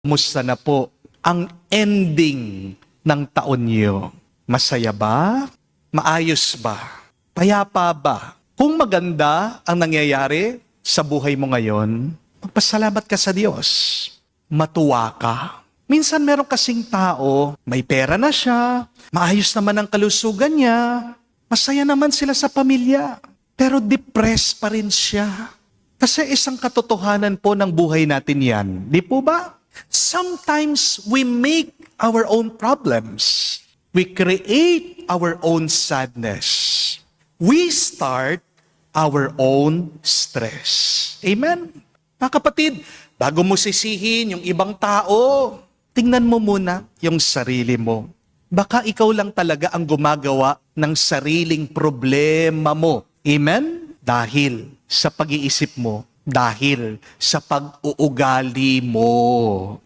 Musta na po ang ending ng taon niyo? Masaya ba? Maayos ba? Payapa ba? Kung maganda ang nangyayari sa buhay mo ngayon, magpasalamat ka sa Diyos. Matuwa ka. Minsan meron kasing tao, may pera na siya, maayos naman ang kalusugan niya, masaya naman sila sa pamilya, pero depressed pa rin siya. Kasi isang katotohanan po ng buhay natin yan. Di po ba? Sometimes we make our own problems. We create our own sadness. We start our own stress. Amen? Mga kapatid, bago mo sisihin yung ibang tao, tingnan mo muna yung sarili mo. Baka ikaw lang talaga ang gumagawa ng sariling problema mo. Amen? Dahil sa pag-iisip mo, dahil sa pag-uugali mo.